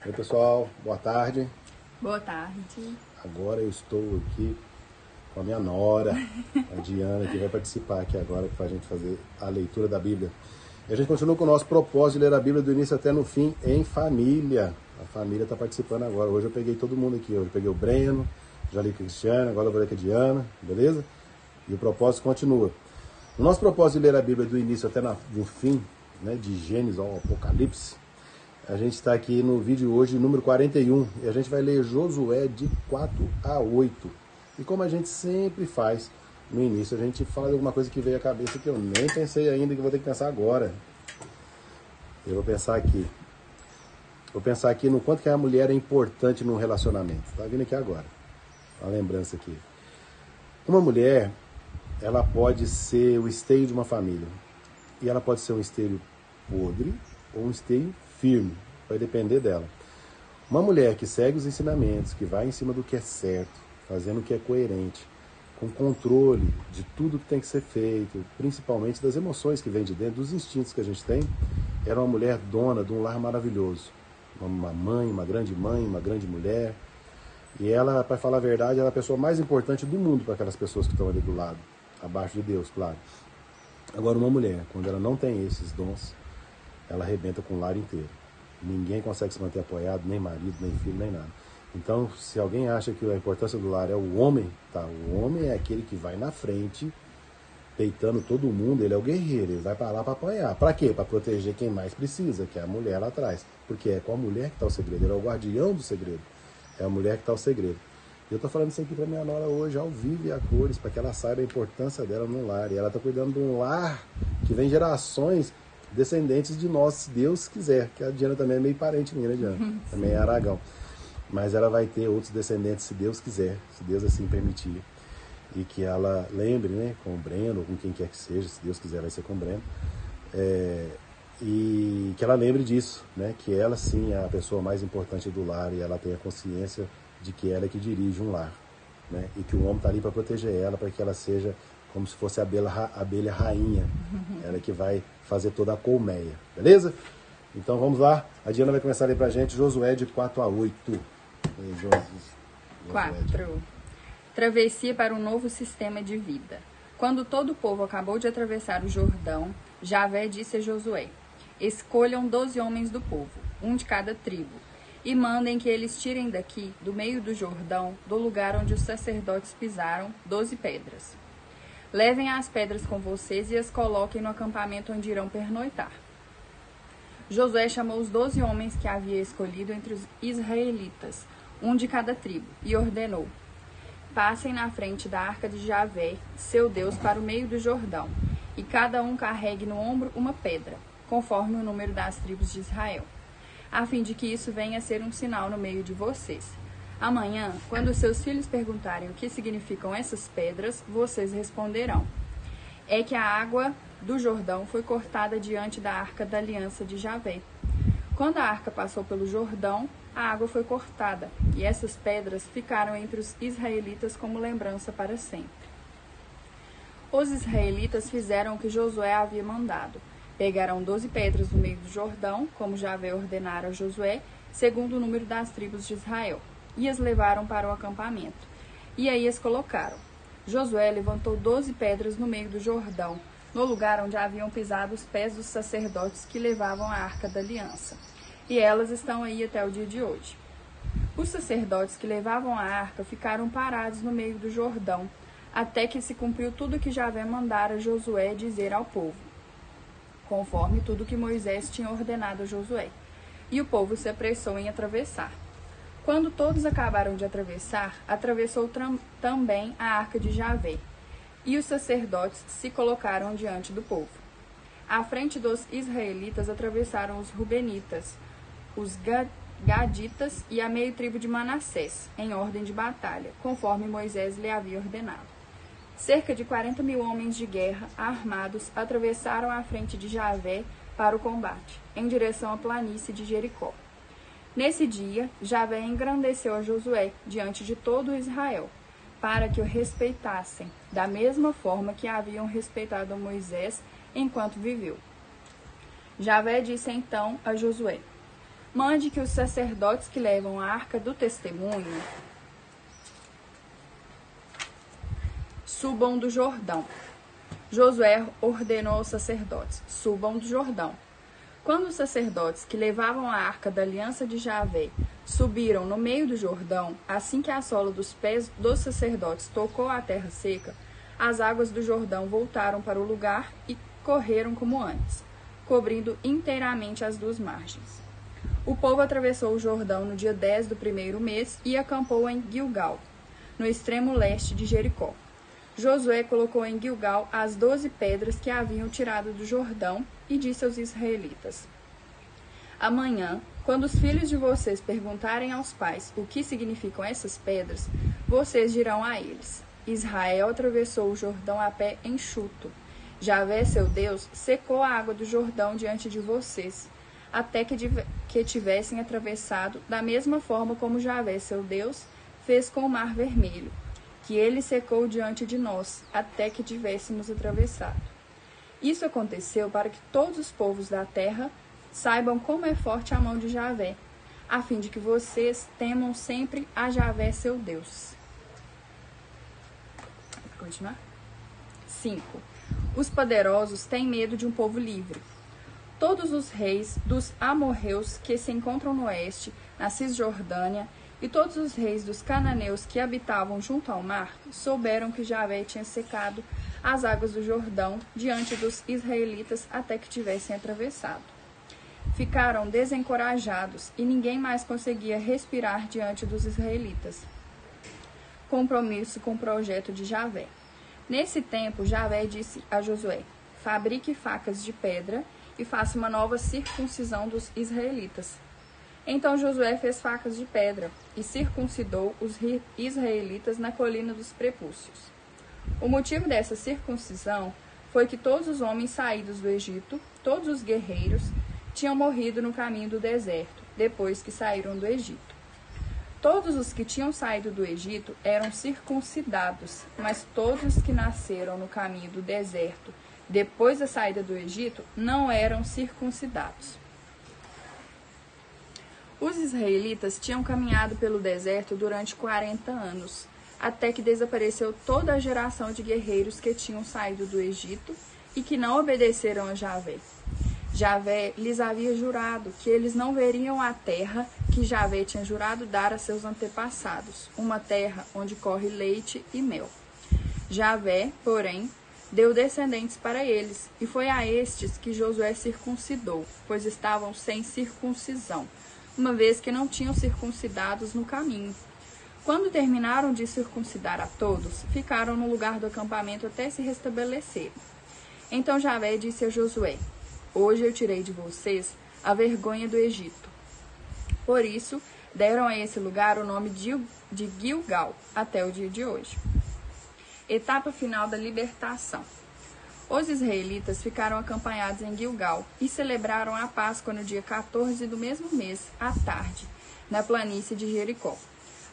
Oi pessoal, boa tarde. Boa tarde. Agora eu estou aqui com a minha nora, a Diana, que vai participar aqui agora para a gente fazer a leitura da Bíblia. E a gente continua com o nosso propósito de ler a Bíblia do início até no fim em família. A família está participando agora. Hoje eu peguei todo mundo aqui. Hoje eu peguei o Breno, já li com a Cristiana, agora eu vou ler com a Diana, beleza? E o propósito continua. O nosso propósito de ler a Bíblia do início até no fim, né, de Gênesis ao Apocalipse, a gente está aqui no vídeo hoje, número 41, e a gente vai ler Josué de 4 a 8. E como a gente sempre faz no início, a gente fala de alguma coisa que veio à cabeça que eu nem pensei ainda, que vou ter que pensar agora. Eu vou pensar aqui. Vou pensar aqui no quanto que a mulher é importante num relacionamento. Tá vindo aqui agora. Uma lembrança aqui. Uma mulher, ela pode ser o esteio de uma família. E ela pode ser um esteio podre ou um esteio firme. Vai depender dela. Uma mulher que segue os ensinamentos, que vai em cima do que é certo, fazendo o que é coerente, com controle de tudo que tem que ser feito, principalmente das emoções que vêm de dentro, dos instintos que a gente tem, era uma mulher dona de um lar maravilhoso. Uma mãe, uma grande mulher. E ela, para falar a verdade, ela é a pessoa mais importante do mundo para aquelas pessoas que estão ali do lado, abaixo de Deus, claro. Agora, uma mulher, quando ela não tem esses dons, ela arrebenta com o lar inteiro. Ninguém consegue se manter apoiado, nem marido, nem filho, nem nada. Então, se alguém acha que a importância do lar é o homem, tá? O homem é aquele que vai na frente, peitando todo mundo, ele é o guerreiro, ele vai para lá para apoiar. Para quê? Para proteger quem mais precisa, que é a mulher lá atrás. Porque é com a mulher que está o segredo, ele é o guardião do segredo. É a mulher que está o segredo. Eu estou falando isso aqui para minha nora hoje, ao vivo e a cores, para que ela saiba a importância dela no lar. E ela está cuidando de um lar que vem gerações descendentes de nós, se Deus quiser. Que a Diana também é meio parente minha, né, Diana? Também é Aragão. Mas ela vai ter outros descendentes, se Deus quiser, se Deus assim permitir. E que ela lembre, né, com o Breno, ou com quem quer que seja, se Deus quiser vai ser com o Breno. E que ela lembre disso, né, que ela sim é a pessoa mais importante do lar e ela tenha consciência de que ela é que dirige um lar, né, e que o homem está ali para proteger ela, para que ela seja como se fosse a abelha rainha, ela é que vai fazer toda a colmeia, beleza? Então vamos lá, a Diana vai começar a ler pra gente Josué de 4 a 8. 4. Travessia para um novo sistema de vida. Quando todo o povo acabou de atravessar o Jordão, Javé disse a Josué: escolham 12 homens do povo, um de cada tribo, e mandem que eles tirem daqui, do meio do Jordão, do lugar onde os sacerdotes pisaram, 12 pedras. Levem as pedras com vocês e as coloquem no acampamento onde irão pernoitar. Josué chamou os 12 homens que havia escolhido entre os israelitas, um de cada tribo, e ordenou: passem na frente da arca de Javé, seu Deus, para o meio do Jordão, e cada um carregue no ombro uma pedra, conforme o número das tribos de Israel, a fim de que isso venha a ser um sinal no meio de vocês. Amanhã, quando seus filhos perguntarem o que significam essas pedras, vocês responderão: é que a água do Jordão foi cortada diante da arca da aliança de Javé. Quando a arca passou pelo Jordão, a água foi cortada, e essas pedras ficaram entre os israelitas como lembrança para sempre. Os israelitas fizeram o que Josué havia mandado. Pegaram 12 pedras do meio do Jordão, como Javé ordenara a Josué, segundo o número das tribos de Israel, e as levaram para o acampamento. E aí as colocaram. Josué levantou 12 pedras no meio do Jordão, no lugar onde haviam pisado os pés dos sacerdotes que levavam a arca da aliança. E elas estão aí até o dia de hoje. Os sacerdotes que levavam a arca ficaram parados no meio do Jordão, até que se cumpriu tudo que Javé mandara Josué dizer ao povo, conforme tudo que Moisés tinha ordenado a Josué. E o povo se apressou em atravessar. Quando todos acabaram de atravessar, atravessou também a arca de Javé, e os sacerdotes se colocaram diante do povo. À frente dos israelitas atravessaram os rubenitas, os gaditas e a meia tribo de Manassés, em ordem de batalha, conforme Moisés lhe havia ordenado. Cerca de 40.000 homens de guerra, armados, atravessaram a frente de Javé para o combate, em direção à planície de Jericó. Nesse dia, Javé engrandeceu a Josué diante de todo Israel, para que o respeitassem, da mesma forma que haviam respeitado a Moisés enquanto viveu. Javé disse então a Josué: mande que os sacerdotes que levam a arca do testemunho subam do Jordão. Josué ordenou aos sacerdotes: subam do Jordão. Quando os sacerdotes que levavam a arca da aliança de Javé subiram no meio do Jordão, assim que a sola dos pés dos sacerdotes tocou a terra seca, as águas do Jordão voltaram para o lugar e correram como antes, cobrindo inteiramente as duas margens. O povo atravessou o Jordão no dia 10 do primeiro mês e acampou em Gilgal, no extremo leste de Jericó. Josué colocou em Gilgal as 12 pedras que haviam tirado do Jordão e disse aos israelitas: amanhã, quando os filhos de vocês perguntarem aos pais o que significam essas pedras, vocês dirão a eles: Israel atravessou o Jordão a pé enxuto. Javé, seu Deus, secou a água do Jordão diante de vocês, até que tivessem atravessado, da mesma forma como Javé, seu Deus, fez com o Mar Vermelho, que ele secou diante de nós, até que tivéssemos atravessado. Isso aconteceu para que todos os povos da terra saibam como é forte a mão de Javé, a fim de que vocês temam sempre a Javé, seu Deus. Vou continuar? 5. Os poderosos têm medo de um povo livre. Todos os reis dos amorreus que se encontram no oeste, na Cisjordânia, e todos os reis dos cananeus que habitavam junto ao mar souberam que Javé tinha secado as águas do Jordão diante dos israelitas até que tivessem atravessado. Ficaram desencorajados e ninguém mais conseguia respirar diante dos israelitas. Compromisso com o projeto de Javé. Nesse tempo, Javé disse a Josué: fabrique facas de pedra e faça uma nova circuncisão dos israelitas. Então Josué fez facas de pedra e circuncidou os israelitas na colina dos prepúcios. O motivo dessa circuncisão foi que todos os homens saídos do Egito, todos os guerreiros, tinham morrido no caminho do deserto, depois que saíram do Egito. Todos os que tinham saído do Egito eram circuncidados, mas todos os que nasceram no caminho do deserto, depois da saída do Egito, não eram circuncidados. Os israelitas tinham caminhado pelo deserto durante 40 anos, até que desapareceu toda a geração de guerreiros que tinham saído do Egito e que não obedeceram a Javé. Javé lhes havia jurado que eles não veriam a terra que Javé tinha jurado dar a seus antepassados, uma terra onde corre leite e mel. Javé, porém, deu descendentes para eles, e foi a estes que Josué circuncidou, pois estavam sem circuncisão, uma vez que não tinham circuncidados no caminho. Quando terminaram de circuncidar a todos, ficaram no lugar do acampamento até se restabelecerem. Então Javé disse a Josué: hoje eu tirei de vocês a vergonha do Egito. Por isso, deram a esse lugar o nome de Gilgal, até o dia de hoje. Etapa final da libertação. Os israelitas ficaram acampados em Gilgal e celebraram a Páscoa no dia 14 do mesmo mês, à tarde, na planície de Jericó.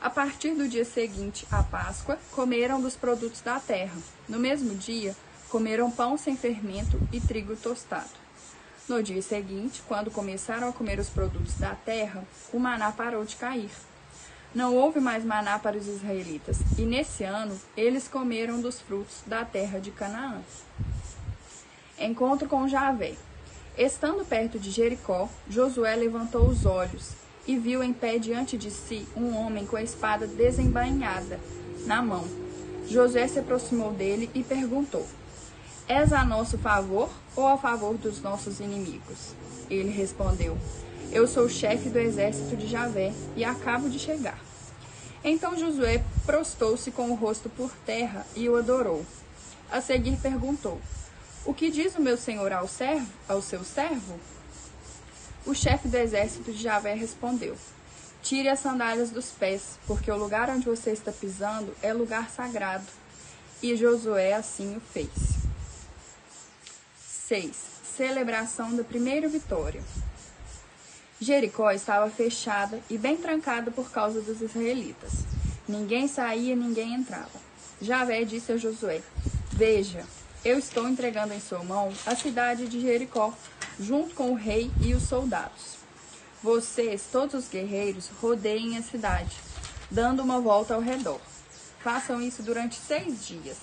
A partir do dia seguinte à Páscoa, comeram dos produtos da terra. No mesmo dia, comeram pão sem fermento e trigo tostado. No dia seguinte, quando começaram a comer os produtos da terra, o maná parou de cair. Não houve mais maná para os israelitas, e nesse ano eles comeram dos frutos da terra de Canaã. Encontro com Javé. Estando perto de Jericó, Josué levantou os olhos e viu em pé diante de si um homem com a espada desembainhada na mão. Josué se aproximou dele e perguntou: és a nosso favor ou a favor dos nossos inimigos? Ele respondeu: eu sou o chefe do exército de Javé e acabo de chegar. Então Josué prostou-se com o rosto por terra e o adorou. A seguir perguntou: o que diz o meu senhor ao seu servo? O chefe do exército de Javé respondeu: tire as sandálias dos pés, porque o lugar onde você está pisando é lugar sagrado. E Josué assim o fez. 6. Celebração da primeira vitória. Jericó estava fechada e bem trancada por causa dos israelitas. Ninguém saía, ninguém entrava. Javé disse a Josué: veja, eu estou entregando em sua mão a cidade de Jericó, junto com o rei e os soldados. Vocês, todos os guerreiros, rodeiem a cidade, dando uma volta ao redor. Façam isso durante 6 dias.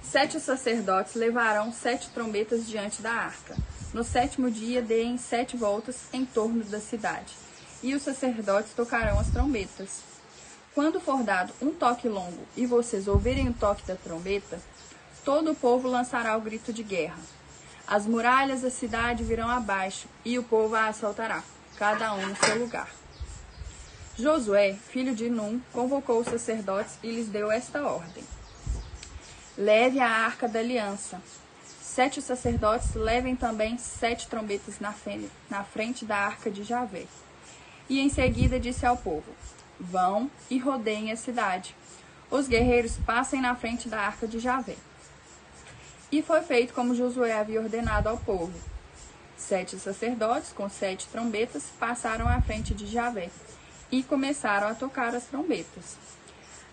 7 sacerdotes levarão 7 trombetas diante da arca. No 7º dia, deem 7 voltas em torno da cidade, e os sacerdotes tocarão as trombetas. Quando for dado um toque longo e vocês ouvirem o toque da trombeta, todo o povo lançará o grito de guerra. As muralhas da cidade virão abaixo e o povo a assaltará, cada um no seu lugar. Josué, filho de Num, convocou os sacerdotes e lhes deu esta ordem: leve a arca da aliança. 7 sacerdotes levem também 7 trombetas na frente da arca de Javé. E em seguida disse ao povo: vão e rodeiem a cidade. Os guerreiros passem na frente da arca de Javé. E foi feito como Josué havia ordenado ao povo. 7 sacerdotes com 7 trombetas passaram à frente de Javé e começaram a tocar as trombetas.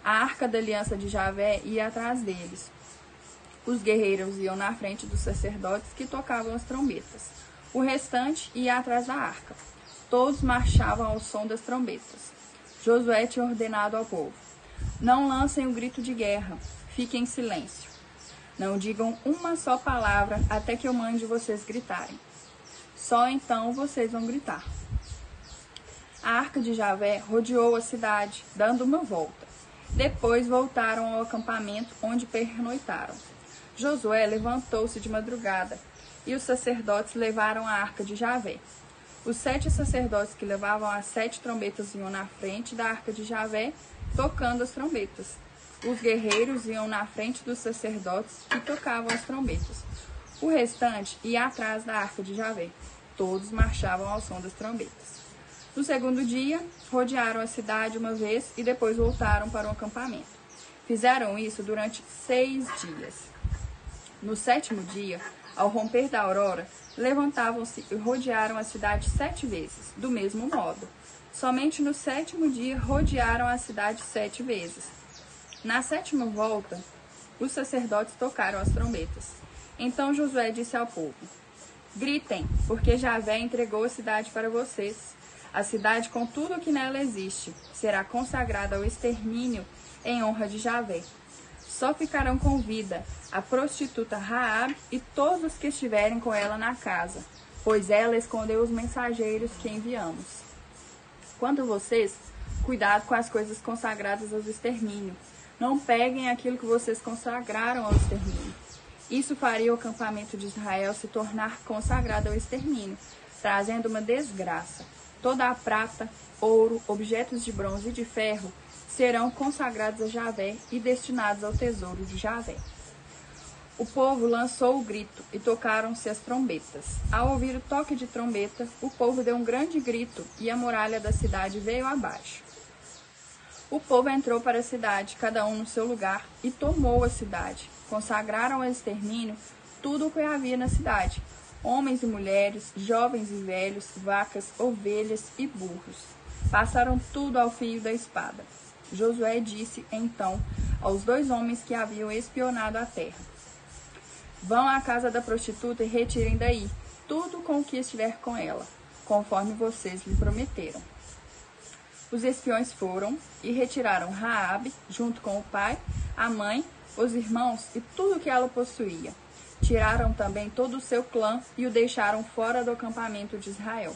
A arca da aliança de Javé ia atrás deles. Os guerreiros iam na frente dos sacerdotes que tocavam as trombetas. O restante ia atrás da arca. Todos marchavam ao som das trombetas. Josué tinha ordenado ao povo: não lancem o grito de guerra, fiquem em silêncio. Não digam uma só palavra até que eu mande vocês gritarem. Só então vocês vão gritar. A arca de Javé rodeou a cidade, dando uma volta. Depois voltaram ao acampamento onde pernoitaram. Josué levantou-se de madrugada, e os sacerdotes levaram a arca de Javé. Os 7 sacerdotes que levavam as 7 trombetas iam na frente da arca de Javé, tocando as trombetas. Os guerreiros iam na frente dos sacerdotes que tocavam as trombetas. O restante ia atrás da arca de Javé. Todos marchavam ao som das trombetas. No 2º dia, rodearam a cidade uma vez e depois voltaram para o acampamento. Fizeram isso durante 6 dias. No 7º dia, ao romper da aurora, levantavam-se e rodearam a cidade 7 vezes, do mesmo modo. Somente no 7º dia rodearam a cidade 7 vezes. Na 7ª volta, os sacerdotes tocaram as trombetas. Então Josué disse ao povo: gritem, porque Javé entregou a cidade para vocês. A cidade, com tudo o que nela existe, será consagrada ao extermínio em honra de Javé. Só ficarão com vida a prostituta Raabe e todos os que estiverem com ela na casa, pois ela escondeu os mensageiros que enviamos. Quanto a vocês, cuidado com as coisas consagradas ao extermínio. Não peguem aquilo que vocês consagraram ao extermínio. Isso faria o acampamento de Israel se tornar consagrado ao extermínio, trazendo uma desgraça. Toda a prata, ouro, objetos de bronze e de ferro serão consagrados a Javé e destinados ao tesouro de Javé. O povo lançou o grito e tocaram-se as trombetas. Ao ouvir o toque de trombeta, o povo deu um grande grito e a muralha da cidade veio abaixo. O povo entrou para a cidade, cada um no seu lugar, e tomou a cidade. Consagraram ao extermínio tudo o que havia na cidade: homens e mulheres, jovens e velhos, vacas, ovelhas e burros. Passaram tudo ao fio da espada. Josué disse, então, aos 2 homens que haviam espionado a terra: vão à casa da prostituta e retirem daí tudo com o que estiver com ela, conforme vocês lhe prometeram. Os espiões foram e retiraram Raabe, junto com o pai, a mãe, os irmãos e tudo o que ela possuía. Tiraram também todo o seu clã e o deixaram fora do acampamento de Israel.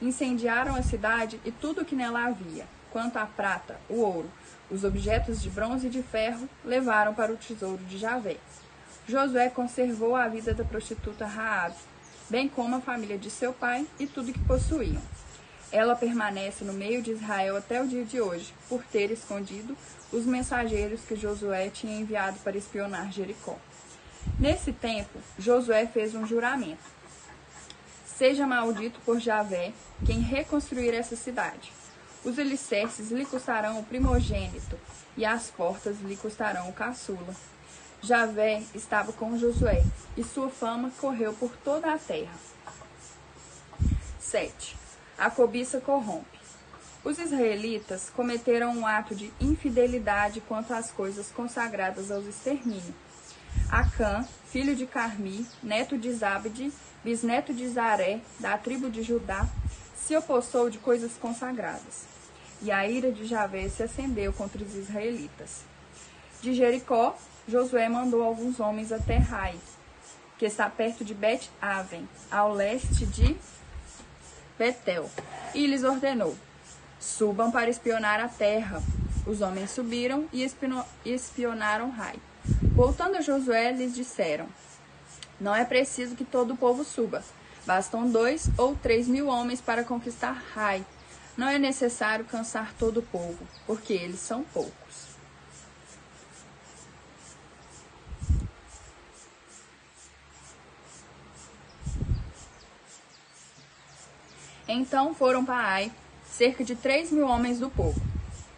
Incendiaram a cidade e tudo o que nela havia. Quanto à prata, o ouro, os objetos de bronze e de ferro, levaram para o tesouro de Javé. Josué conservou a vida da prostituta Raabe, bem como a família de seu pai e tudo que possuíam. Ela permanece no meio de Israel até o dia de hoje, por ter escondido os mensageiros que Josué tinha enviado para espionar Jericó. Nesse tempo, Josué fez um juramento: seja maldito por Javé quem reconstruir essa cidade. Os alicerces lhe custarão o primogênito, e as portas lhe custarão o caçula. Javé estava com Josué, e sua fama correu por toda a terra. 7. A cobiça corrompe. Os israelitas cometeram um ato de infidelidade quanto às coisas consagradas ao extermínio. Acã, filho de Carmi, neto de Zabde, bisneto de Zaré, da tribo de Judá, se opossou de coisas consagradas. E a ira de Javé se acendeu contra os israelitas. De Jericó, Josué mandou alguns homens até Rai, que está perto de Bet-Aven, ao leste de Betel, e lhes ordenou: subam para espionar a terra. Os homens subiram e espionaram Rai. Voltando a Josué, lhes disseram: não é preciso que todo o povo suba. Bastam 2 ou 3 mil homens para conquistar Rai. Não é necessário cansar todo o povo, porque eles são poucos. Então foram para Ai cerca de 3 mil homens do povo,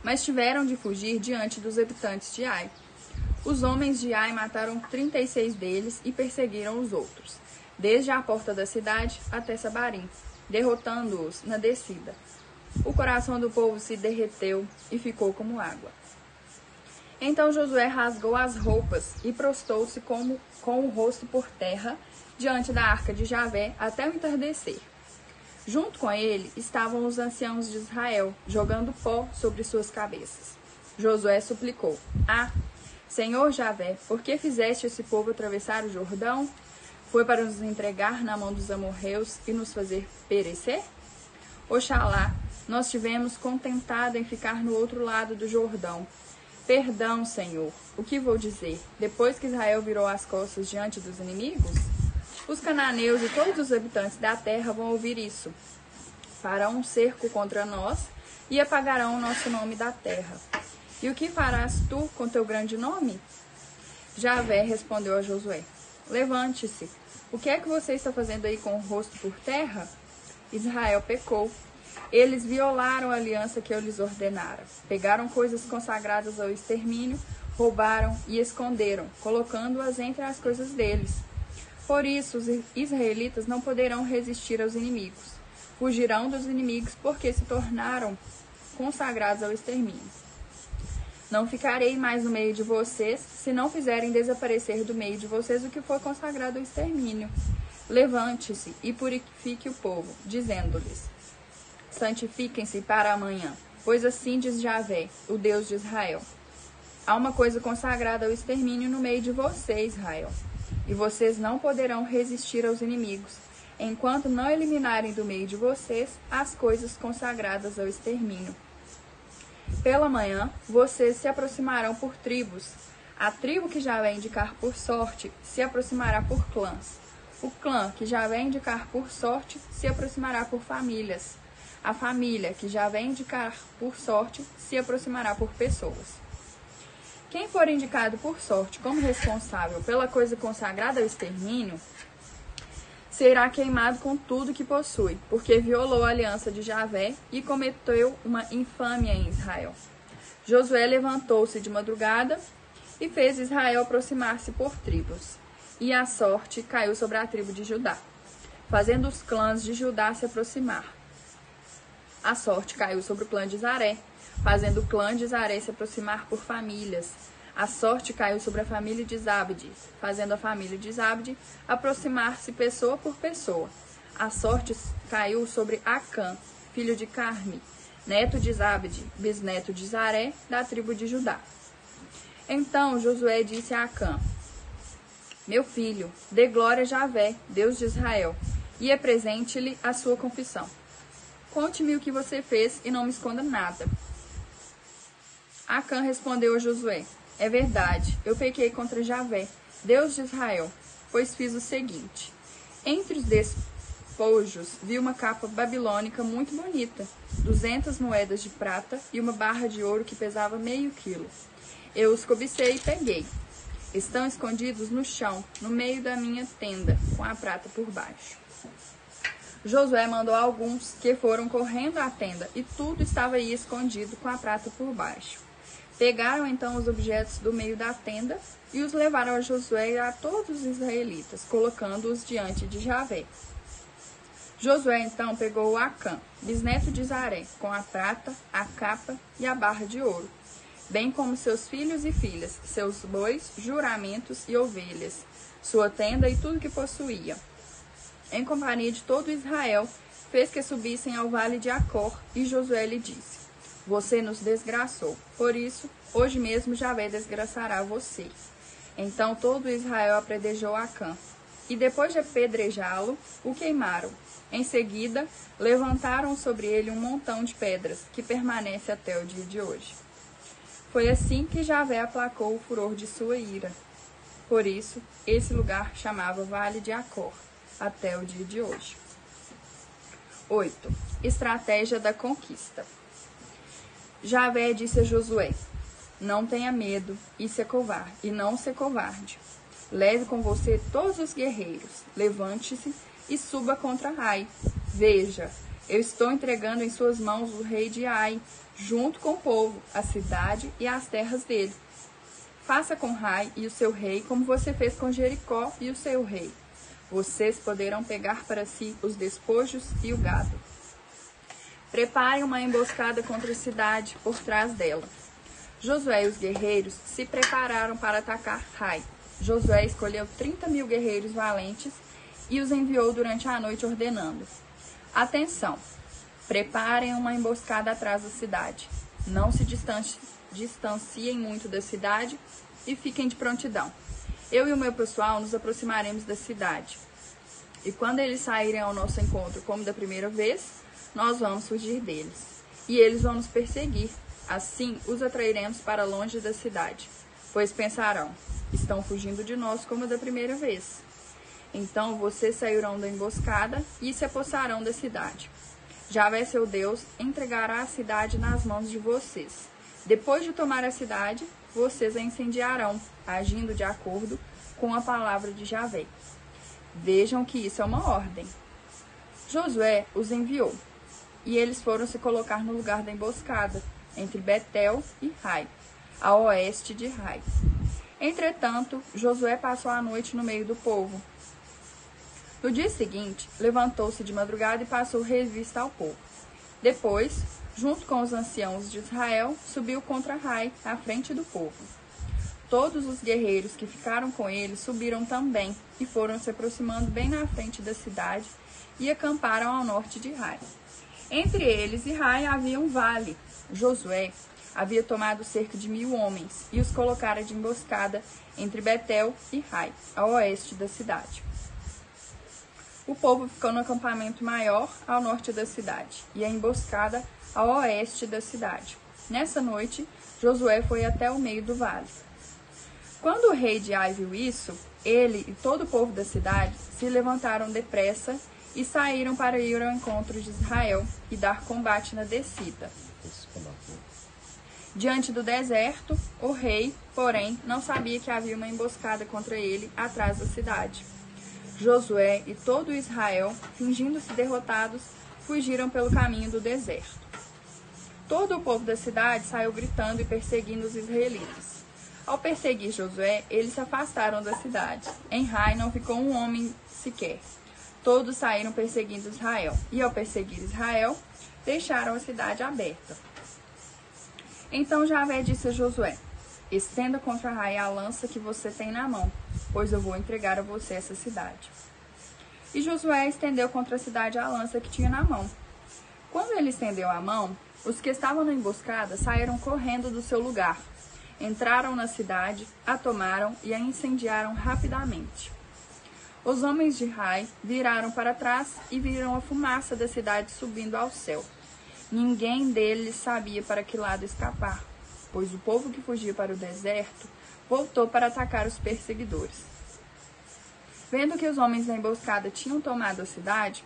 mas tiveram de fugir diante dos habitantes de Ai. Os homens de Ai mataram 36 deles e perseguiram os outros, desde a porta da cidade até Sabarim, derrotando-os na descida. O coração do povo se derreteu e ficou como água. Então Josué rasgou as roupas e prostou-se com o rosto por terra diante da arca de Javé até o entardecer. Junto com ele estavam os anciãos de Israel, jogando pó sobre suas cabeças. Josué suplicou: Senhor Javé, por que fizeste esse povo atravessar o Jordão? Foi para nos entregar na mão dos amorreus e nos fazer perecer? Oxalá nós tivemos contentado em ficar no outro lado do Jordão. Perdão, Senhor. O que vou dizer? Depois que Israel virou as costas diante dos inimigos? Os cananeus e todos os habitantes da terra vão ouvir isso. Farão um cerco contra nós e apagarão o nosso nome da terra. E o que farás tu com teu grande nome? Javé respondeu a Josué: levante-se. O que é que você está fazendo aí com o rosto por terra? Israel pecou. Eles violaram a aliança que eu lhes ordenara. Pegaram coisas consagradas ao extermínio, roubaram e esconderam, colocando-as entre as coisas deles. Por isso, os israelitas não poderão resistir aos inimigos. Fugirão dos inimigos porque se tornaram consagrados ao extermínio. Não ficarei mais no meio de vocês, se não fizerem desaparecer do meio de vocês o que foi consagrado ao extermínio. Levante-se e purifique o povo, dizendo-lhes: santifiquem-se para amanhã, pois assim diz Javé, o Deus de Israel: há uma coisa consagrada ao extermínio no meio de vocês, Israel, e vocês não poderão resistir aos inimigos, enquanto não eliminarem do meio de vocês as coisas consagradas ao extermínio. Pela manhã, vocês se aproximarão por tribos. A tribo que Javé indicar por sorte se aproximará por clãs. O clã que Javé indicar por sorte se aproximará por famílias. A família que Javé indicar por sorte se aproximará por pessoas. Quem for indicado por sorte como responsável pela coisa consagrada ao extermínio será queimado com tudo que possui, porque violou a aliança de Javé e cometeu uma infâmia em Israel. Josué levantou-se de madrugada e fez Israel aproximar-se por tribos. E a sorte caiu sobre a tribo de Judá, fazendo os clãs de Judá se aproximar. A sorte caiu sobre o clã de Zaré, fazendo o clã de Zaré se aproximar por famílias. A sorte caiu sobre a família de Zabde, fazendo a família de Zabde aproximar-se pessoa por pessoa. A sorte caiu sobre Acã, filho de Carmi, neto de Zabde, bisneto de Zaré, da tribo de Judá. Então Josué disse a Acã: meu filho, dê glória a Javé, Deus de Israel, e apresente-lhe a sua confissão. Conte-me o que você fez e não me esconda nada. Acã respondeu a Josué: é verdade, eu pequei contra Javé, Deus de Israel, pois fiz o seguinte: entre os despojos vi uma capa babilônica muito bonita, 200 moedas de prata e uma barra de ouro que pesava meio quilo. Eu os cobicei e peguei. Estão escondidos no chão, no meio da minha tenda, com a prata por baixo. Josué mandou alguns que foram correndo à tenda, e tudo estava aí escondido com a prata por baixo. Pegaram então os objetos do meio da tenda e os levaram a Josué e a todos os israelitas, colocando-os diante de Javé. Josué então pegou o Acã, bisneto de Zaré, com a prata, a capa e a barra de ouro, bem como seus filhos e filhas, seus bois, juramentos e ovelhas, sua tenda e tudo que possuía. Em companhia de todo Israel, fez que subissem ao vale de Acor, e Josué lhe disse: Você nos desgraçou, por isso, hoje mesmo Javé desgraçará você. Então todo Israel apredejou Acã, e depois de apedrejá-lo, o queimaram. Em seguida, levantaram sobre ele um montão de pedras, que permanece até o dia de hoje. Foi assim que Javé aplacou o furor de sua ira. Por isso, esse lugar chamava Vale de Acor, até o dia de hoje. 8. Estratégia da conquista. Javé disse a Josué: Não tenha medo e não se covarde. Leve com você todos os guerreiros, levante-se e suba contra Ai. Veja, eu estou entregando em suas mãos o rei de Ai, junto com o povo, a cidade e as terras dele. Faça com Ai e o seu rei como você fez com Jericó e o seu rei. Vocês poderão pegar para si os despojos e o gado. Preparem uma emboscada contra a cidade por trás dela. Josué e os guerreiros se prepararam para atacar Ai. Josué escolheu 30.000 guerreiros valentes e os enviou durante a noite ordenando: Atenção! Preparem uma emboscada atrás da cidade. Não se distanciem muito da cidade e fiquem de prontidão. Eu e o meu pessoal nos aproximaremos da cidade. E quando eles saírem ao nosso encontro como da primeira vez, nós vamos fugir deles. E eles vão nos perseguir. Assim, os atrairemos para longe da cidade. Pois pensarão: estão fugindo de nós como da primeira vez. Então vocês sairão da emboscada e se apossarão da cidade. Javé, seu Deus, entregará a cidade nas mãos de vocês. Depois de tomar a cidade, vocês a incendiarão, agindo de acordo com a palavra de Javé. Vejam que isso é uma ordem. Josué os enviou, e eles foram se colocar no lugar da emboscada, entre Betel e Ai, a oeste de Ai. Entretanto, Josué passou a noite no meio do povo. No dia seguinte, levantou-se de madrugada e passou revista ao povo. Depois, junto com os anciãos de Israel, subiu contra Ai, à frente do povo. Todos os guerreiros que ficaram com ele subiram também e foram se aproximando bem na frente da cidade e acamparam ao norte de Ai. Entre eles e Ai havia um vale. Josué havia tomado cerca de 1.000 homens e os colocara de emboscada entre Betel e Ai, a oeste da cidade. O povo ficou no acampamento maior ao norte da cidade e a emboscada ao oeste da cidade. Nessa noite, Josué foi até o meio do vale. Quando o rei de Ai viu isso, ele e todo o povo da cidade se levantaram depressa e saíram para ir ao encontro de Israel e dar combate na descida. Diante do deserto, o rei, porém, não sabia que havia uma emboscada contra ele atrás da cidade. Josué e todo Israel, fingindo-se derrotados, fugiram pelo caminho do deserto. Todo o povo da cidade saiu gritando e perseguindo os israelitas. Ao perseguir Josué, eles se afastaram da cidade. Em Ai não ficou um homem sequer. Todos saíram perseguindo Israel. E ao perseguir Israel, deixaram a cidade aberta. Então Javé disse a Josué: Estenda contra Ai a lança que você tem na mão, pois eu vou entregar a você essa cidade. E Josué estendeu contra a cidade a lança que tinha na mão. Quando ele estendeu a mão, os que estavam na emboscada saíram correndo do seu lugar. Entraram na cidade, a tomaram e a incendiaram rapidamente. Os homens de Ai viraram para trás e viram a fumaça da cidade subindo ao céu. Ninguém deles sabia para que lado escapar, pois o povo que fugia para o deserto voltou para atacar os perseguidores. Vendo que os homens da emboscada tinham tomado a cidade,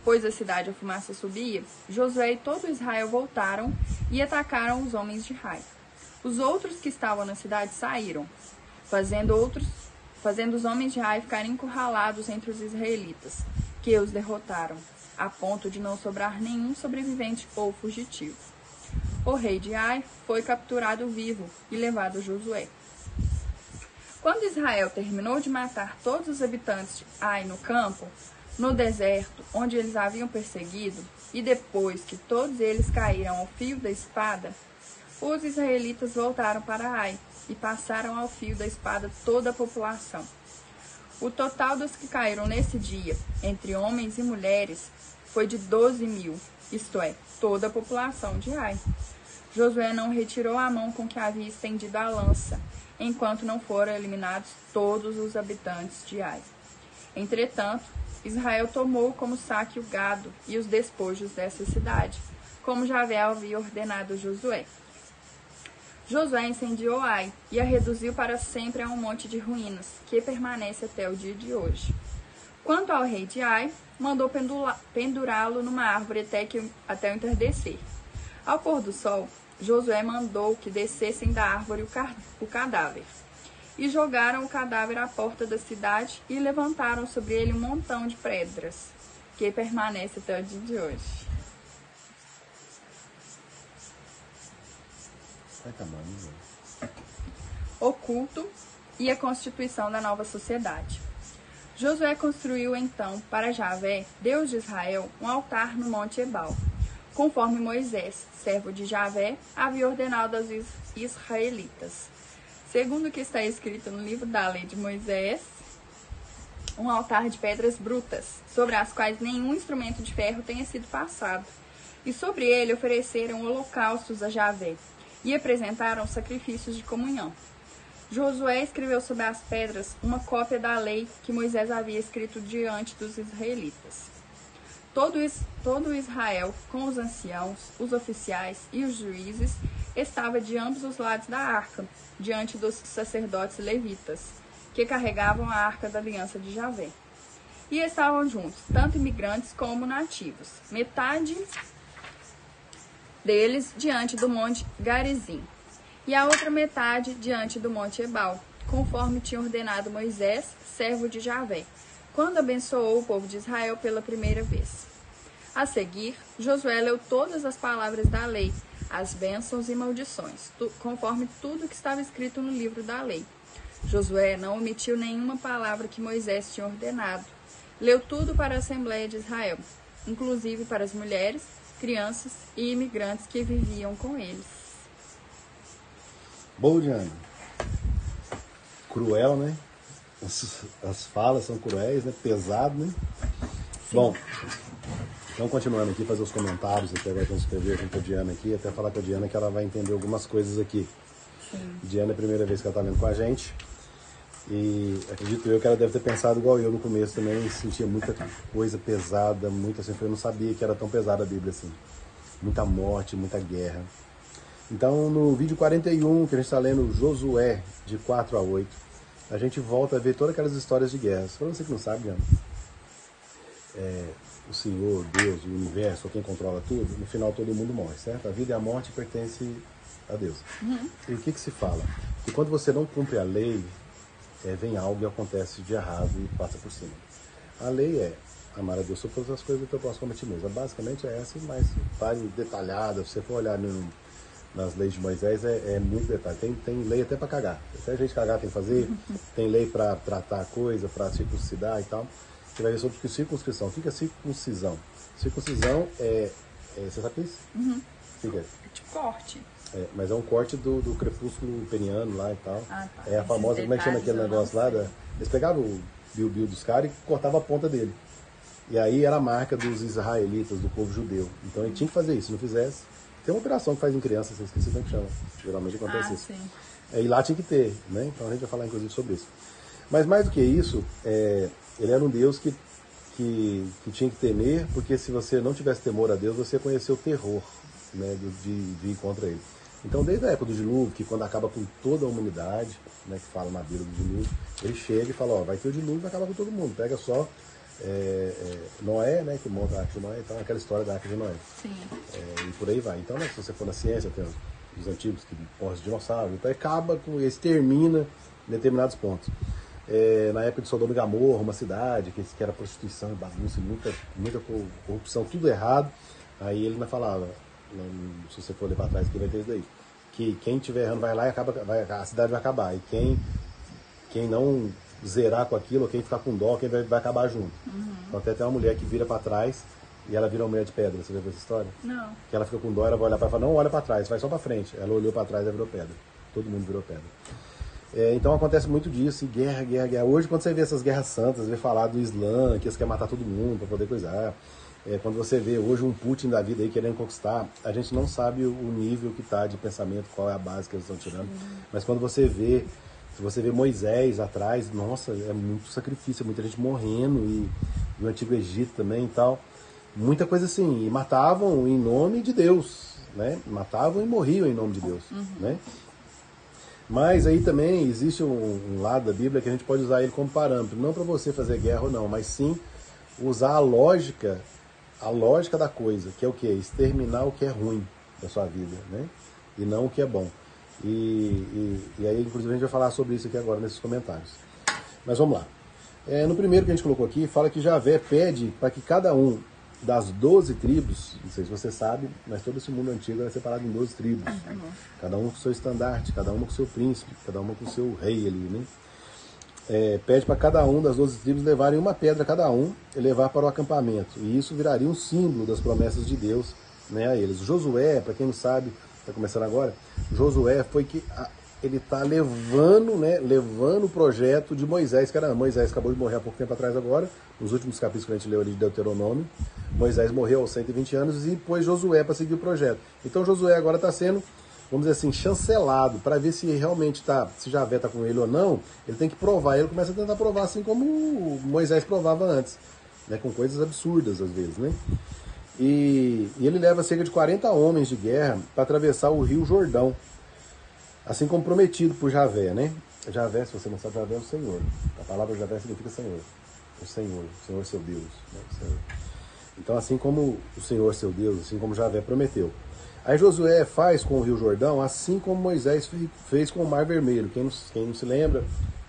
pois a cidade a fumaça subia, Josué e todo Israel voltaram e atacaram os homens de Ai. Os outros que estavam na cidade saíram, fazendo os homens de Ai ficarem encurralados entre os israelitas, que os derrotaram, a ponto de não sobrar nenhum sobrevivente ou fugitivo. O rei de Ai foi capturado vivo e levado a Josué. Quando Israel terminou de matar todos os habitantes de Ai no campo, no deserto, onde eles haviam perseguido, e depois que todos eles caíram ao fio da espada, os israelitas voltaram para Ai e passaram ao fio da espada toda a população. O total dos que caíram nesse dia, entre homens e mulheres, foi de 12.000, isto é, toda a população de Ai. Josué não retirou a mão com que havia estendido a lança, enquanto não foram eliminados todos os habitantes de Ai. Entretanto, Israel tomou como saque o gado e os despojos dessa cidade, como Javé havia ordenado a Josué. Josué incendiou Ai e a reduziu para sempre a um monte de ruínas, que permanece até o dia de hoje. Quanto ao rei de Ai, mandou pendurá-lo numa árvore até o entardecer. Ao pôr do sol, Josué mandou que descessem da árvore o cadáver. E jogaram o cadáver à porta da cidade e levantaram sobre ele um montão de pedras, que permanece até o dia de hoje. O culto e a constituição da nova sociedade. Josué construiu então para Javé, Deus de Israel, um altar no Monte Ebal, conforme Moisés, servo de Javé, havia ordenado aos israelitas. Segundo o que está escrito no livro da lei de Moisés, um altar de pedras brutas, sobre as quais nenhum instrumento de ferro tenha sido passado, e sobre ele ofereceram holocaustos a Javé, e apresentaram sacrifícios de comunhão. Josué escreveu sobre as pedras uma cópia da lei que Moisés havia escrito diante dos israelitas. Todo Israel, com os anciãos, os oficiais e os juízes, estava de ambos os lados da arca, diante dos sacerdotes levitas, que carregavam a arca da aliança de Javé. E estavam juntos, tanto imigrantes como nativos, metade deles diante do monte Garizim, e a outra metade diante do monte Ebal, conforme tinha ordenado Moisés, servo de Javé, quando abençoou o povo de Israel pela primeira vez. A seguir, Josué leu todas as palavras da lei, as bênçãos e maldições, conforme tudo que estava escrito no livro da lei. Josué não omitiu nenhuma palavra que Moisés tinha ordenado. Leu tudo para a Assembleia de Israel, inclusive para as mulheres, crianças e imigrantes que viviam com eles. Bom, Diana. Cruel, né? As falas são cruéis, né? Pesado, né? Sim. Bom, então continuando aqui, fazer os comentários, até agora vamos escrever junto com a Diana aqui, até falar com a Diana que ela vai entender algumas coisas aqui. Sim. Diana é a primeira vez que ela está lendo com a gente. E acredito eu que ela deve ter pensado igual eu no começo também, sentia muita coisa pesada, muita assim, eu não sabia que era tão pesada a Bíblia assim. Muita morte, muita guerra. Então no vídeo 41, que a gente está lendo Josué, de 4 a 8, a gente volta a ver todas aquelas histórias de guerras. Para você que não sabe, Diana, o Senhor, Deus, o universo, quem controla tudo, no final todo mundo morre, certo? A vida e a morte pertencem a Deus. Uhum. E o que se fala? Que quando você não cumpre a lei, vem algo e acontece de errado e passa por cima. A lei é amar a Deus sobre todas as coisas do teu próximo como a ti mesmo. Basicamente é essa, mas mais detalhada. Se você for olhar nas leis de Moisés, é muito detalhe. Tem lei até para cagar. Até a gente cagar tem que fazer. Tem lei para tratar a coisa, para circuncidar e tal. Você vai ver sobre circunscrição. O que é circuncisão? Circuncisão você sabe o que é isso? Uhum. O que é? Tipo corte. Mas é um corte do crepúsculo peniano lá e tal. Ah, tá. É a famosa, como é que chama aquele negócio lá? Eles pegavam o bilbil dos caras e cortavam a ponta dele. E aí era a marca dos israelitas, do povo judeu. Então ele tinha que fazer isso. Se não fizesse, tem uma operação que faz em criança, você esqueci como é que chama. Geralmente acontece isso. Sim. E lá tinha que ter, né? Então a gente vai falar inclusive sobre isso. Mas mais do que isso, ele era um Deus que tinha que temer, porque se você não tivesse temor a Deus, você ia conhecer o terror, né, de ir contra ele. Então, desde a época do dilúvio, que quando acaba com toda a humanidade, né, que fala na Bíblia do dilúvio, ele chega e fala, vai ter o dilúvio e vai acabar com todo mundo. Pega só Noé, né, que monta a Arca de Noé, então aquela história da Arca de Noé. Sim. E por aí vai. Então, né, se você for na ciência, tem os antigos que morrem de dinossauro, então acaba com, extermina em determinados pontos. Na época de Sodoma e Gomorra, uma cidade que era prostituição, bagunça, muita corrupção, tudo errado. Aí ele não falava, se você for ler para trás, que vai ter isso daí. Que quem estiver errando vai lá e a cidade vai acabar. E quem não zerar com aquilo, quem ficar com dó, quem vai acabar junto. Uhum. Então até tem uma mulher que vira para trás e ela vira uma mulher de pedra. Você já viu essa história? Não. Que ela fica com dó, ela vai olhar para fora, não olha para trás, vai só para frente. Ela olhou para trás e virou pedra. Todo mundo virou pedra. Então acontece muito disso, e guerra. Hoje, quando você vê essas guerras santas, vê falar do Islã, que eles querem matar todo mundo para poder coisar. Quando você vê hoje um Putin da vida aí querendo conquistar, a gente não sabe o nível que está de pensamento, qual é a base que eles estão tirando. Mas quando você vê, se você vê Moisés atrás, nossa, é muito sacrifício, muita gente morrendo, e no Antigo Egito também e tal. Muita coisa assim, e matavam em nome de Deus, né? Matavam e morriam em nome de Deus, né? Mas aí também existe um lado da Bíblia que a gente pode usar ele como parâmetro, não para você fazer guerra ou não, mas sim usar a lógica da coisa, que é o quê? Exterminar o que é ruim da sua vida, né? E não o que é bom. E aí, inclusive, a gente vai falar sobre isso aqui agora nesses comentários. Mas vamos lá. No primeiro que a gente colocou aqui, fala que Javé pede para que cada um das 12 tribos, não sei se você sabe, mas todo esse mundo antigo era separado em 12 tribos. Cada uma com o seu estandarte, cada uma com o seu príncipe, cada uma com o seu rei ali, né? Pede para cada um das 12 tribos levarem uma pedra cada um e levar para o acampamento. E isso viraria um símbolo das promessas de Deus, né, a eles. Josué, para quem não sabe, está começando agora, Josué foi que ele está levando o projeto de Moisés, que era Moisés acabou de morrer há pouco tempo atrás agora, nos últimos capítulos que a gente leu ali de Deuteronômio. Moisés morreu aos 120 anos e pôs Josué para seguir o projeto. Então Josué agora está sendo, vamos dizer assim, chancelado, para ver se realmente se Javé está com ele ou não. Ele tem que provar, ele começa a tentar provar assim como Moisés provava antes, né, com coisas absurdas às vezes, né? E ele leva cerca de 40 homens de guerra para atravessar o rio Jordão, assim como prometido por Javé, né? Javé, se você não sabe, Javé é o Senhor. A palavra Javé significa Senhor. O Senhor seu Deus, né? O Senhor. Então, assim como o Senhor seu Deus, assim como Javé prometeu. Aí Josué faz com o rio Jordão, assim como Moisés fez com o Mar Vermelho. Quem não se lembra,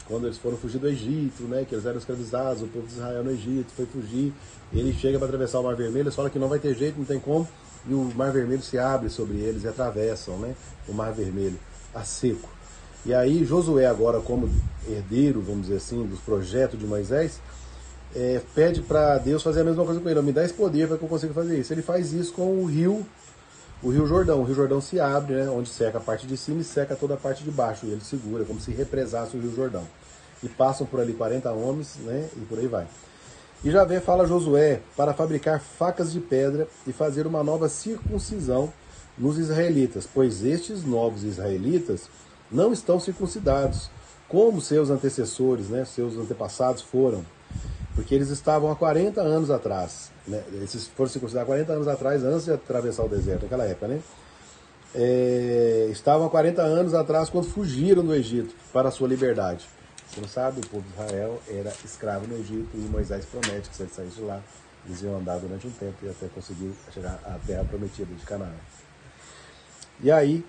quando eles foram fugir do Egito, né, que eles eram escravizados, o povo de Israel no Egito foi fugir, ele chega para atravessar o Mar Vermelho, eles falam que não vai ter jeito, não tem como, e o Mar Vermelho se abre sobre eles e atravessam, né, o Mar Vermelho a seco. E aí Josué agora, como herdeiro, vamos dizer assim, dos projetos de Moisés, pede para Deus fazer a mesma coisa com ele. Me dá esse poder para que eu consiga fazer isso. Ele faz isso com o rio Jordão. O rio Jordão se abre, né, onde seca a parte de cima e seca toda a parte de baixo. E ele segura, como se represasse o rio Jordão. E passam por ali 40 homens, né, e por aí vai. E Javé fala a Josué para fabricar facas de pedra e fazer uma nova circuncisão nos israelitas, pois estes novos israelitas não estão circuncidados, como seus antecessores, né, seus antepassados foram. Porque eles estavam há 40 anos atrás, né? Eles foram circuncidados 40 anos atrás, antes de atravessar o deserto, naquela época, né? Estavam há 40 anos atrás quando fugiram do Egito para a sua liberdade. Você não sabe, o povo de Israel era escravo no Egito e Moisés promete que se eles saíssem de lá, eles iam andar durante um tempo e até conseguir chegar à terra prometida de Canaã. E aí,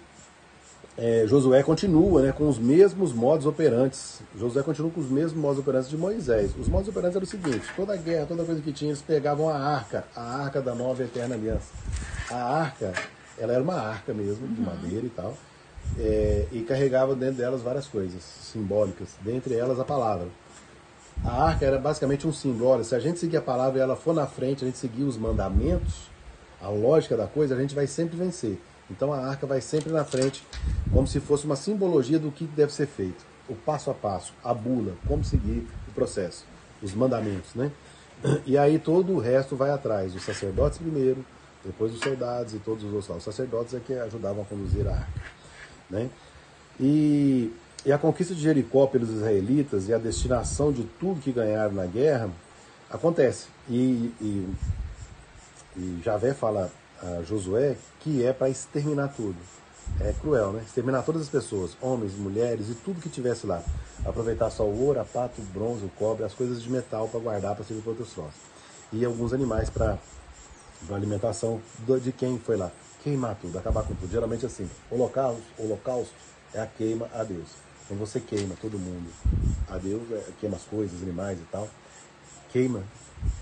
Josué continua, né, com os mesmos modos operantes. Josué continua com os mesmos modos operantes de Moisés. Os modos operantes eram o seguinte: toda guerra, toda coisa que tinha, eles pegavam a arca da nova e eterna aliança. A arca, ela era uma arca mesmo, de madeira e tal, e carregava dentro delas várias coisas simbólicas, dentre elas a palavra. A arca era basicamente um símbolo. Olha, se a gente seguir a palavra e ela for na frente, a gente seguir os mandamentos, a lógica da coisa, a gente vai sempre vencer. Então a arca vai sempre na frente, como se fosse uma simbologia do que deve ser feito. O passo a passo, a bula, como seguir o processo, os mandamentos, né? E aí todo o resto vai atrás. Os sacerdotes primeiro, depois os soldados e todos os outros lá. Os sacerdotes é que ajudavam a conduzir a arca, né? E a conquista de Jericó pelos israelitas e a destinação de tudo que ganharam na guerra acontece. E Javé fala a Josué que é para exterminar tudo. É cruel, né? Exterminar todas as pessoas, homens, mulheres e tudo que tivesse lá. Aproveitar só o ouro, a prata, o bronze, o cobre, as coisas de metal para guardar, para servir para outros troços. E alguns animais para alimentação de quem foi lá. Queimar tudo, acabar com tudo. Geralmente assim, holocausto é a queima a Deus. Quando você queima todo mundo a Deus, queima as coisas, animais e tal, queima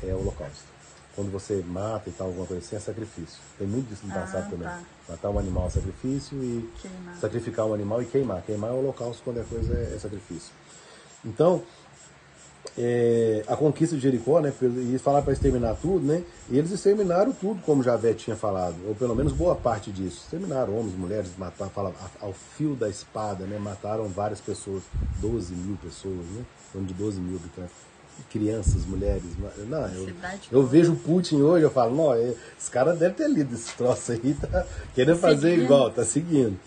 é holocausto. Quando você mata e tal, alguma coisa assim, é sacrifício. Tem muito disso no passado também. Tá. Matar um animal é sacrifício e sacrificar um animal e queimar. Queimar é holocausto, quando a coisa é sacrifício. Então, a conquista de Jericó, né, e falar para exterminar tudo, né, e eles exterminaram tudo, como Javé tinha falado, ou pelo menos boa parte disso. Exterminaram homens, mulheres, mataram, ao fio da espada, né, mataram várias pessoas, 12 mil pessoas, né, de 12 mil habitantes. crianças, mulheres. Não, eu vejo o Putin hoje, eu falo, não, esse cara deve ter lido esse troço aí, tá querendo fazer igual, tá seguindo.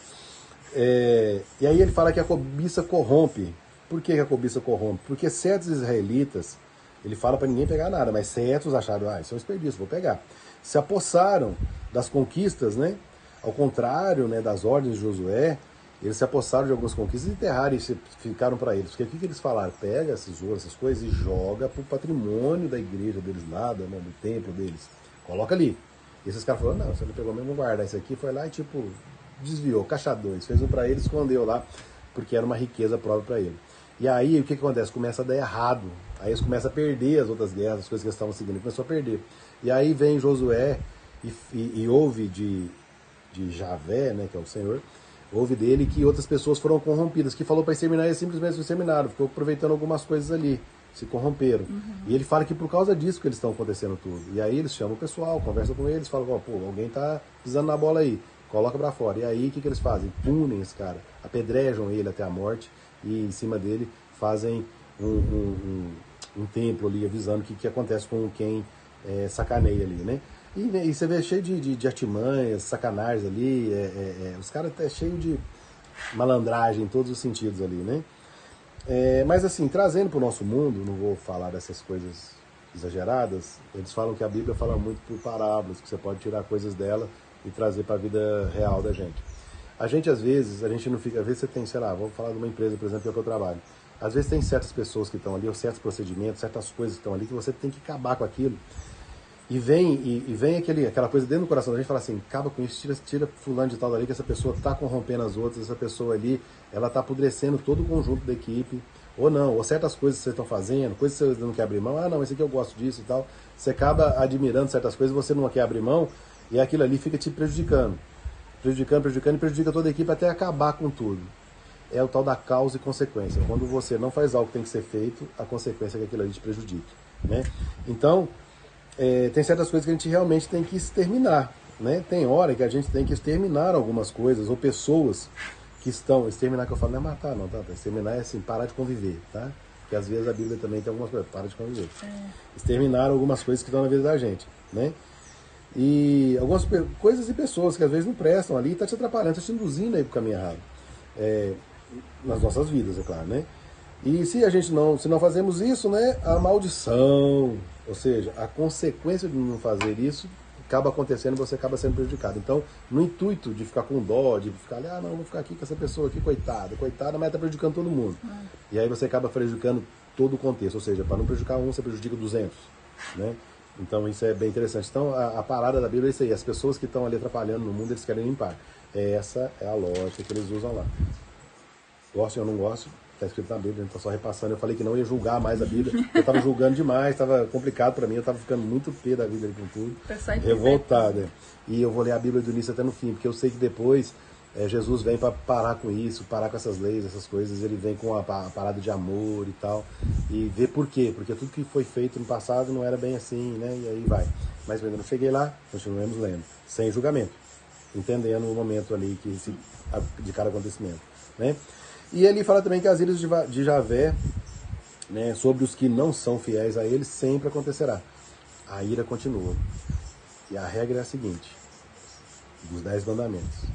E aí ele fala que a cobiça corrompe. Por que a cobiça corrompe? Porque certos israelitas, ele fala para ninguém pegar nada, mas certos acharam, isso é um desperdício, vou pegar. Se apossaram das conquistas, né? Ao contrário, né, das ordens de Josué, eles se apossaram de algumas conquistas e enterraram e ficaram para eles. Porque o que eles falaram? Pega esses ouros, essas coisas e joga pro patrimônio da igreja deles lá, do templo deles. Coloca ali. E esses caras falaram, não, você não pegou mesmo, vou guardar isso aqui. Foi lá e tipo, desviou, caixadores, fez um para ele, escondeu lá, porque era uma riqueza própria para ele. E aí, o que acontece? Começa a dar errado. Aí eles começam a perder as outras guerras, as coisas que eles estavam seguindo. Começou a perder. E aí vem Josué e ouve de Javé, né, que é o Senhor, ouve dele que outras pessoas foram corrompidas, que falou para exterminar e simplesmente exterminaram, ficou aproveitando algumas coisas ali, se corromperam. E ele fala que por causa disso que eles estão acontecendo tudo. E aí eles chamam o pessoal, conversam com eles, falam, alguém tá pisando na bola aí, coloca para fora. E aí o que eles fazem? Punem esse cara, apedrejam ele até a morte e em cima dele fazem um templo ali avisando o que acontece com quem sacaneia ali, né? E você vê cheio de artimanhas, sacanagens ali, os caras é cheio de malandragem em todos os sentidos ali, né? Mas assim, trazendo para o nosso mundo, não vou falar dessas coisas exageradas, eles falam que a Bíblia fala muito por parábolas, que você pode tirar coisas dela e trazer para a vida real da gente. A gente não fica, às vezes você tem, sei lá, vou falar de uma empresa, por exemplo, que eu trabalho. Às vezes tem certas pessoas que estão ali, ou certos procedimentos, certas coisas que estão ali, que você tem que acabar com aquilo. E vem aquela coisa dentro do coração da gente, fala assim, acaba com isso, tira fulano de tal dali, que essa pessoa está corrompendo as outras, essa pessoa ali, ela está apodrecendo todo o conjunto da equipe, ou não, ou certas coisas que vocês estão fazendo, coisas que você não quer abrir mão, não, esse aqui eu gosto disso e tal, você acaba admirando certas coisas, você não quer abrir mão, e aquilo ali fica te prejudicando e prejudica toda a equipe até acabar com tudo. É o tal da causa e consequência. Quando você não faz algo que tem que ser feito, a consequência é que aquilo ali te prejudique, né? Então, tem certas coisas que a gente realmente tem que exterminar, né? Tem hora que a gente tem que exterminar algumas coisas, ou pessoas que estão... Exterminar que eu falo não é matar, não, tá? Exterminar é assim, parar de conviver, tá? Porque às vezes a Bíblia também tem algumas coisas, para de conviver. Exterminar algumas coisas que estão na vida da gente, né? E algumas coisas e pessoas que às vezes não prestam ali, tá te atrapalhando, tá te induzindo aí pro caminho errado. Nas nossas vidas, é claro, né? E se não fazemos isso, né, a maldição, ou seja, a consequência de não fazer isso acaba acontecendo e você acaba sendo prejudicado. Então, no intuito de ficar com dó, de ficar ali, não, vou ficar aqui com essa pessoa aqui, coitada, mas tá prejudicando todo mundo. E aí você acaba prejudicando todo o contexto, ou seja, para não prejudicar um, você prejudica 200, né? Então isso é bem interessante. Então a parada da Bíblia é isso aí, as pessoas que estão ali atrapalhando no mundo, eles querem limpar. Essa é a lógica que eles usam lá. Gosto ou não gosto, está escrito na Bíblia, então só repassando. Eu falei que não ia julgar mais a Bíblia, eu estava julgando demais, estava complicado para mim, eu estava ficando muito pé da vida ali com tudo, revoltado. E eu vou ler a Bíblia do início até no fim, porque eu sei que depois Jesus vem para parar com isso, parar com essas leis, essas coisas, ele vem com a parada de amor e tal, e ver por quê, porque tudo que foi feito no passado não era bem assim, né, e aí vai. Mas quando eu cheguei lá, continuamos lendo, sem julgamento, entendendo o momento ali de cada acontecimento, né. E ele fala também que as ilhas de Javé, né, sobre os que não são fiéis a ele, sempre acontecerá. A ira continua. E a regra é a seguinte, dos 10 mandamentos.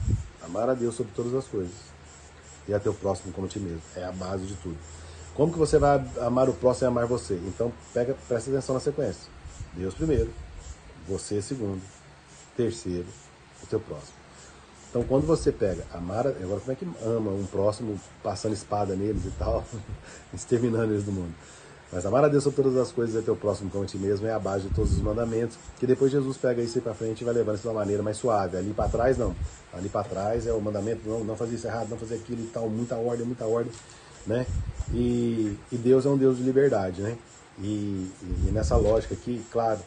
Amar a Deus sobre todas as coisas. E a teu próximo como a ti mesmo. É a base de tudo. Como que você vai amar o próximo e amar você? Então, presta atenção na sequência. Deus primeiro, você segundo, terceiro, o teu próximo. Então, quando você pega amar... Agora, como é que ama um próximo passando espada neles e tal, exterminando eles do mundo? Mas amar a Deus sobre todas as coisas e teu próximo como a ti mesmo é a base de todos os mandamentos, que depois Jesus pega isso aí pra frente e vai levando isso de uma maneira mais suave. Ali para trás, não. Ali para trás é o mandamento, não fazer isso errado, não fazer aquilo e tal, muita ordem, né? E Deus é um Deus de liberdade, né? E nessa lógica aqui, claro,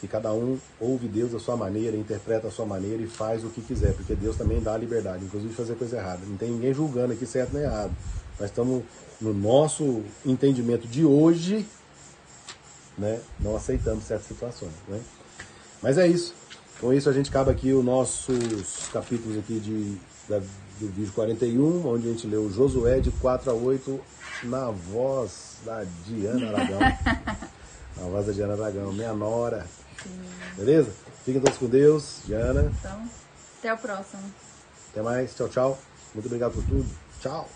que cada um ouve Deus da sua maneira, interpreta a sua maneira e faz o que quiser, porque Deus também dá a liberdade, inclusive de fazer coisa errada. Não tem ninguém julgando aqui certo nem errado. Nós estamos, no nosso entendimento de hoje, né, não aceitando certas situações, né? Mas é isso. Com isso a gente acaba aqui os nossos capítulos aqui do vídeo 41, onde a gente leu Josué de 4 a 8 na voz da Diana Aragão. Na voz da Diana Aragão, minha nora. Sim. Beleza? Fiquem todos com Deus, Diana. Então, até o próximo. Até mais, tchau, tchau. Muito obrigado por tudo. Tchau.